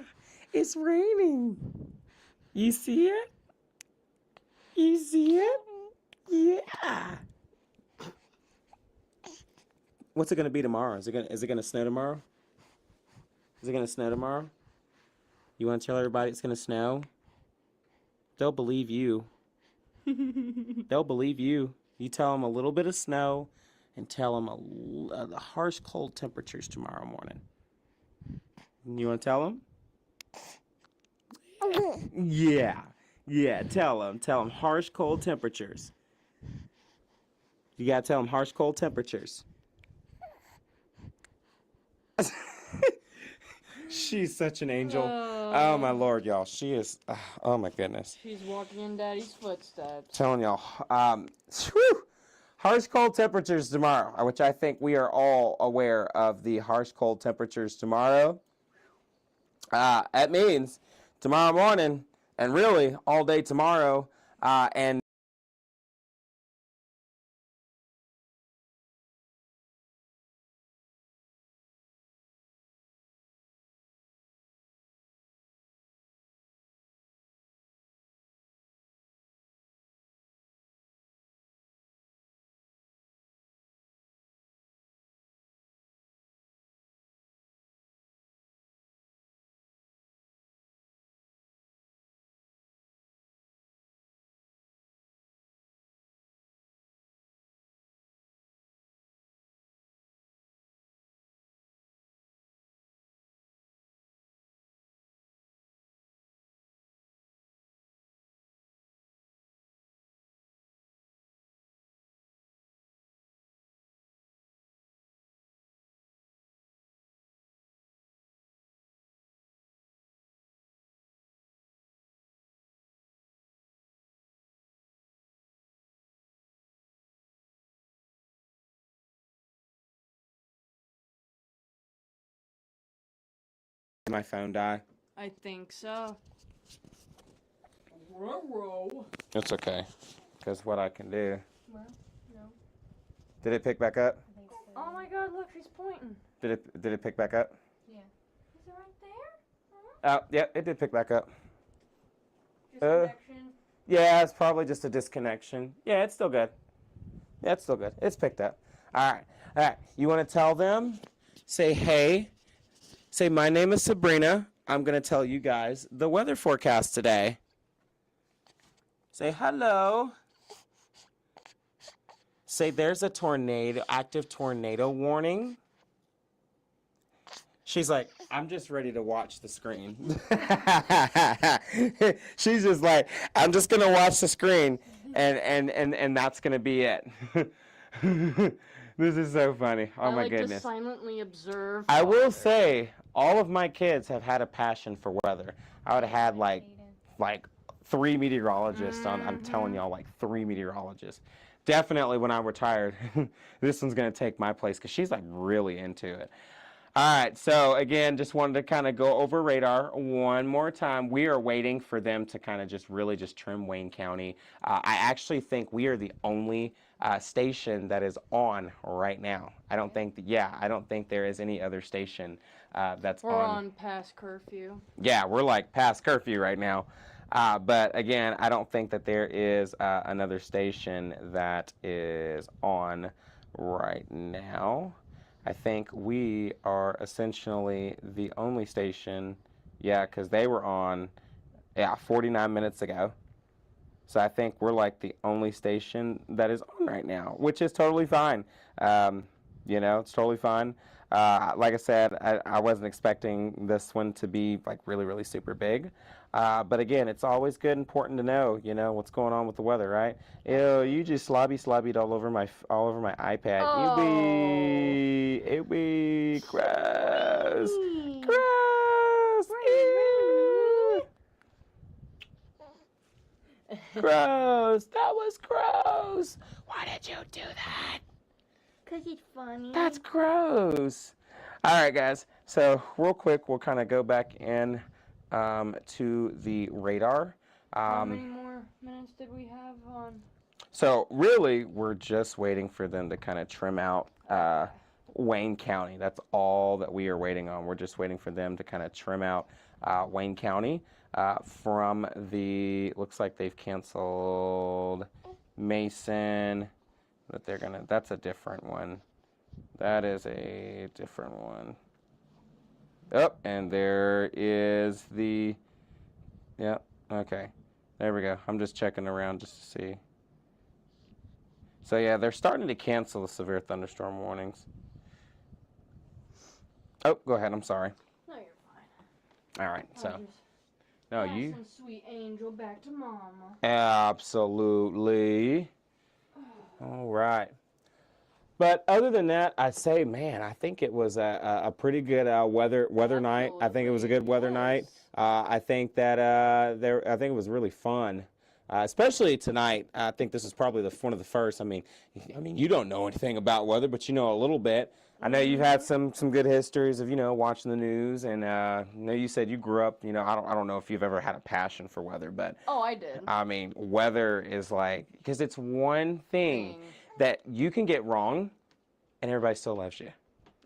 it's raining. You see it? You see it? Yeah. What's it gonna be tomorrow? Is it gonna snow tomorrow? Is it gonna snow tomorrow? You wanna tell everybody it's gonna snow? They'll believe you. They'll believe you. You tell them a little bit of snow and tell them the harsh cold temperatures tomorrow morning. You wanna tell them? Yeah. Yeah, tell them. Tell them harsh, cold temperatures. You got to tell them harsh, cold temperatures. She's such an angel. Oh, my Lord, y'all. She is, oh, my goodness. She's walking in Daddy's footsteps. Telling y'all. Whew, harsh, cold temperatures tomorrow, which I think we are all aware of the harsh, cold temperatures tomorrow. That means tomorrow morning, and really all day tomorrow, and my phone die. I think so. Ruh-roh. It's okay, because what I can do. Well, no. Did it pick back up? I think so. Oh my God! Look, she's pointing. Did it pick back up? Yeah. Is it right there? Oh, yeah, it did pick back up. Disconnection. Yeah, it's probably just a disconnection. Yeah, it's still good. Yeah, it's still good. It's picked up. All right. All right. You want to tell them? Say, hey. Say, my name is Sabrina. I'm going to tell you guys the weather forecast today. Say, hello. Say, there's a tornado, active tornado warning. She's like, I'm just ready to watch the screen. She's just like, I'm just going to watch the screen, and that's going to be it. This is so funny. Oh, I my like goodness. to silently observe. I will weather. say, all of my kids have had a passion for weather. I would have had like 3 meteorologists on. I'm telling y'all, like 3 meteorologists. Definitely when I'm retired, this one's going to take my place because she's like really into it. All right, so again, just wanted to kind of go over radar one more time. We are waiting for them to kind of just really just trim Wayne County. I actually think we are the only station that is on right now. I don't think there is any other station that's We're on past curfew. Yeah, we're like past curfew right now. But again, I don't think that there is another station that is on right now. I think we are essentially the only station, yeah, because they were on, 49 minutes ago. So I think we're like the only station that is on right now, which is totally fine. It's totally fine. Like I said, I wasn't expecting this one to be like really, really super big. But again, it's always good and important to know, what's going on with the weather, right? Ew, you just slobbied all over my iPad. Oh. Ew, gross. Gross. Ew. Gross. That was gross. Why did you do that? 'Cause it's funny. That's gross. All right, guys. So real quick, we'll kind of go back in to the radar. How many more minutes did we have on? So really, we're just waiting for them to kind of trim out Wayne County. That's all that we are waiting on. We're just waiting for them to kind of trim out Wayne County from the. Looks like they've canceled Mason. But that's a different one. That is a different one. Oh, and there is the, yeah, okay. There we go. I'm just checking around just to see. So yeah, they're starting to cancel the severe thunderstorm warnings. Oh, go ahead. I'm sorry. No, you're All right, so no, you Passing sweet angel back to mama. absolutely. All right. But other than that, I'd say, man, I think it was a pretty good weather night. I think it was a good weather night. I think that I think it was really fun, especially tonight. I think this is probably one of the first. I mean, you don't know anything about weather, but you know a little bit. I know you've had some good histories of watching the news, and I know you said you grew up. I don't know if you've ever had a passion for weather, but Oh, I did. I mean, weather is like, because it's one thing that you can get wrong, and everybody still loves you.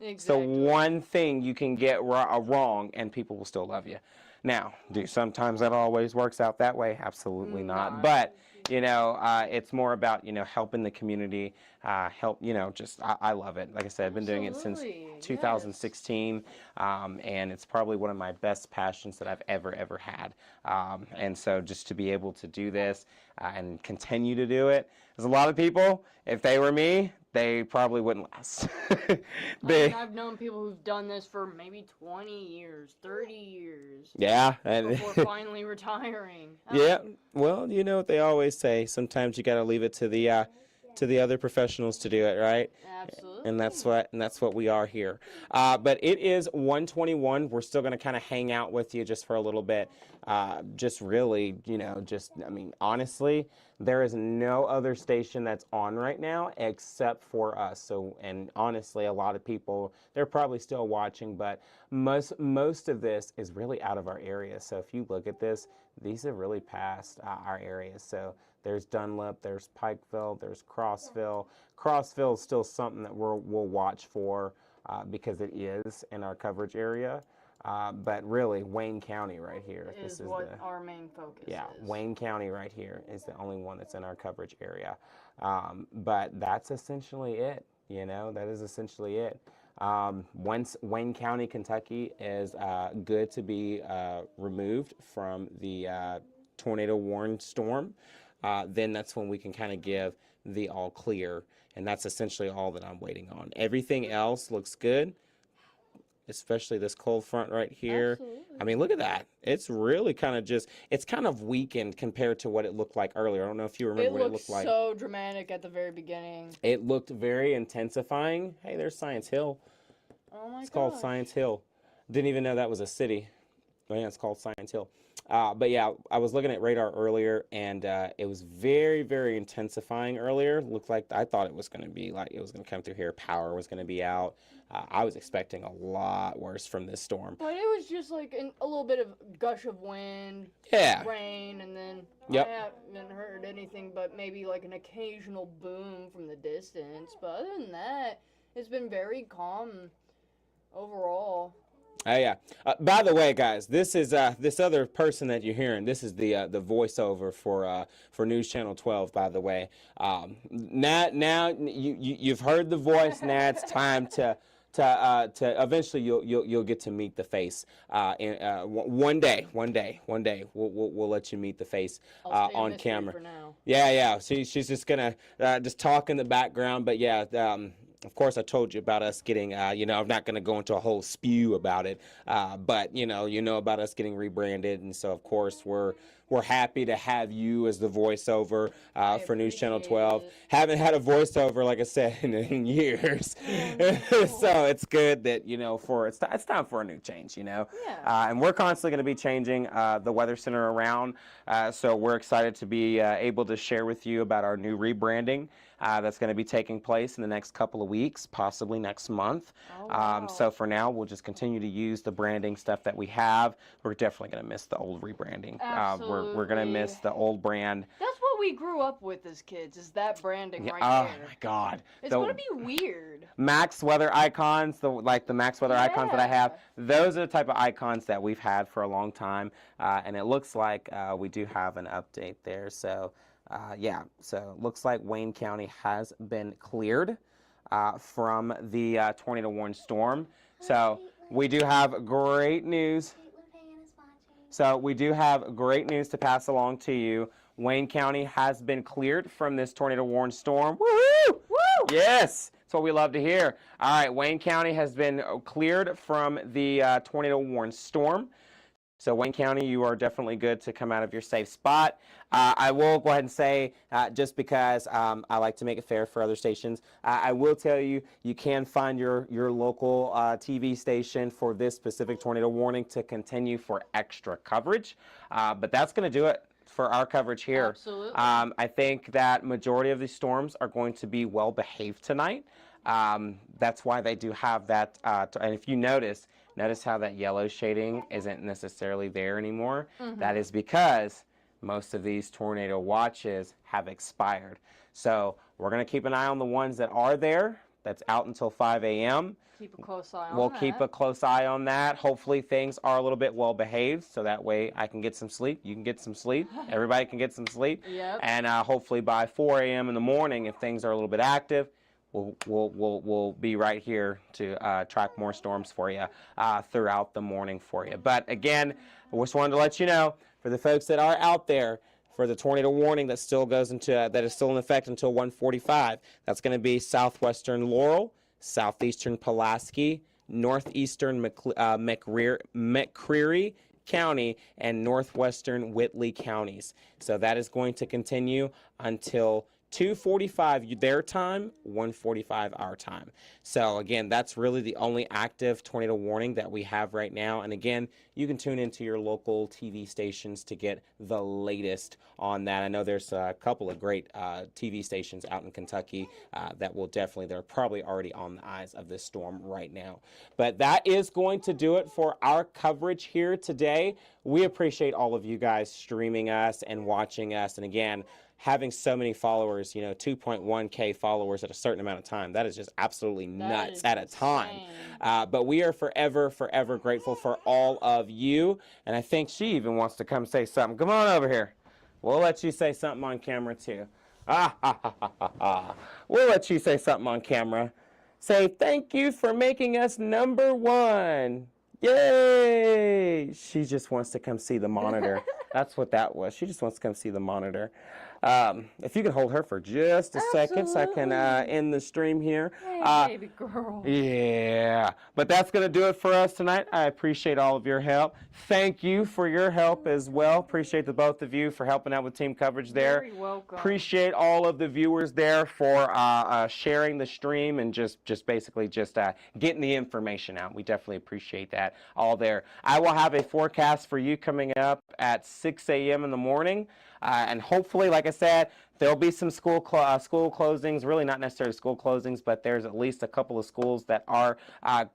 Exactly. So one thing you can get wrong, and people will still love you. Now, do sometimes that always works out that way? Absolutely not. But it's more about helping the community. Help. I love it. Like I said, I've been doing it since Absolutely, 2016, and it's probably one of my best passions that I've ever had. And so just to be able to do this and continue to do it, there's a lot of people. If they were me, they probably wouldn't last. I've known people who've done this for maybe 20 years, 30 years. Yeah. Before finally retiring. Yeah. Well, you know what they always say. Sometimes you got to leave it to the other professionals to do it, right? Absolutely. And that's what we are here. But it is 1:21. We're still going to kind of hang out with you just for a little bit. Just really, honestly, there is no other station that's on right now except for us. So, and honestly, a lot of people, they're probably still watching, but most of this is really out of our area. So if you look at this, these have really passed our area. So there's Dunlap, there's Pikeville, there's Crossville. Crossville is still something that we'll watch for because it is in our coverage area. But really, Wayne County right here. Is what our main focus is. Wayne County right here is the only one that's in our coverage area. But that's essentially it. That is essentially it. Once Wayne County, Kentucky is good to be removed from the tornado warning storm, then that's when we can kind of give the all clear. And that's essentially all that I'm waiting on. Everything else looks good. Especially this cold front right here. Absolutely. I mean, look at that. It's really kind of weakened compared to what it looked like earlier. I don't know if you remember what it looked like. It looked so dramatic at the very beginning. It looked very intensifying. Hey, there's Science Hill. Oh my god. It's called Science Hill. Didn't even know that was a city. But yeah, it's called Science Hill. But yeah, I was looking at radar earlier, and it was very, very intensifying earlier. Looked like I thought it was going to be like it was going to come through here. Power was going to be out. I was expecting a lot worse from this storm. But it was just like a little bit of gush of wind, rain, and then Yep. I haven't heard anything but maybe like an occasional boom from the distance. But other than that, it's been very calm overall. Oh yeah. By the way, guys, this is this other person that you're hearing. This is the voiceover for News Channel 12. By the way, now you've heard the voice. Now it's time to eventually you'll get to meet the face. One day we'll let you meet the face on camera. For now. Yeah. She's just gonna just talk in the background, but yeah. Of course, I told you about us getting, I'm not going to go into a whole spew about it, but, you know about us getting rebranded. And so, of course, we're happy to have you as the voiceover for News Channel 12. Haven't had a voiceover, like I said, in years. So it's good that, it's time for a new change, Yeah. And we're constantly going to be changing the Weather Center around. So we're excited to be able to share with you about our new rebranding. That's going to be taking place in the next couple of weeks, possibly next month. Oh, wow. So for now, we'll just continue to use the branding stuff that we have. We're definitely going to miss the old rebranding. We're going to miss the old brand. That's what we grew up with as kids, is that branding right Oh there. my God. It's going to be weird. Max Weather icons, the Max Weather icons that I have, those are the type of icons that we've had for a long time. And it looks like we do have an update there. So. So it looks like Wayne County has been cleared from the tornado warning storm. So we do have great news. So we do have great news to pass along to you. Wayne County has been cleared from this tornado warning storm. Woohoo! Woo! Yes, that's what we love to hear. All right, Wayne County has been cleared from the tornado warning storm. So Wayne County, you are definitely good to come out of your safe spot. I will go ahead and say, just because I like to make it fair for other stations, I will tell you, you can find your local TV station for this specific tornado warning to continue for extra coverage. But that's going to do it for our coverage here. Absolutely. I think that majority of these storms are going to be well behaved tonight. That's why they do have that. And if you notice how that yellow shading isn't necessarily there anymore. That is because most of these tornado watches have expired. So we're going to keep an eye on the ones that are there. That's out until 5 a.m. Keep a close eye on We'll that. keep a close eye on that. Hopefully things are a little bit well behaved, so that way I can get some sleep. You can get some sleep. Everybody can get some sleep. Yep. And hopefully by 4 a.m. in the morning, if things are a little bit active, we'll be right here to track more storms for you throughout the morning for you. But again, I just wanted to let you know, for the folks that are out there, for the tornado warning that still goes into that is still in effect until 1:45. That's going to be southwestern Laurel, southeastern Pulaski, northeastern McCreary County, and northwestern Whitley counties. So that is going to continue until 2:45 their time, 1:45 our time. So again, that's really the only active tornado warning that we have right now. And again, you can tune into your local TV stations to get the latest on that. I know there's a couple of great TV stations out in Kentucky that will definitely, they're probably already on the eyes of this storm right now. But that is going to do it for our coverage here today. We appreciate all of you guys streaming us and watching us. And again, having so many followers, 2.1K followers at a certain amount of time, that is just absolutely nuts at a time. But we are forever, forever grateful for all of you. And I think she even wants to come say something. Come on over here. We'll let you say something on camera too. We'll let you say something on camera. Say thank you for making us #1. Yay! She just wants to come see the monitor. That's what that was. She just wants to come see the monitor. If you can hold her for just a second so I can end the stream here. Hey, baby girl. Yeah, but that's going to do it for us tonight. I appreciate all of your help. Thank you for your help as well. Appreciate the both of you for helping out with team coverage there. Very welcome. Appreciate all of the viewers there for sharing the stream and just basically getting the information out. We definitely appreciate that all there. I will have a forecast for you coming up at 6 a.m. in the morning. And hopefully, like I said, there'll be some school closings, really not necessarily school closings, but there's at least a couple of schools that are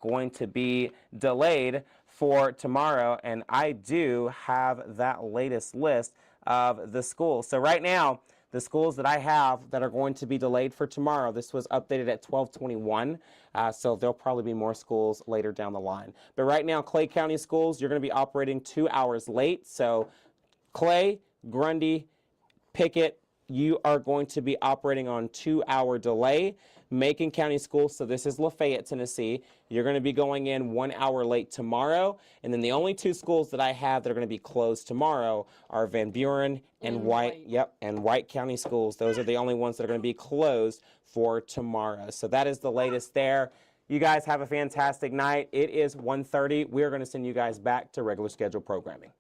going to be delayed for tomorrow. And I do have that latest list of the schools. So right now, the schools that I have that are going to be delayed for tomorrow, this was updated at 12/21, so there'll probably be more schools later down the line. But right now, Clay County schools, you're going to be operating 2 hours late. So Clay, Grundy, Pickett, you are going to be operating on 2-hour delay. Macon County Schools, so this is Lafayette, Tennessee, you're going to be going in 1 hour late tomorrow. And then the only 2 schools that I have that are going to be closed tomorrow are Van Buren and White. Yep, and White County Schools. Those are the only ones that are going to be closed for tomorrow. So that is the latest there. You guys have a fantastic night. It is 1:30. We're going to send you guys back to regular scheduled programming.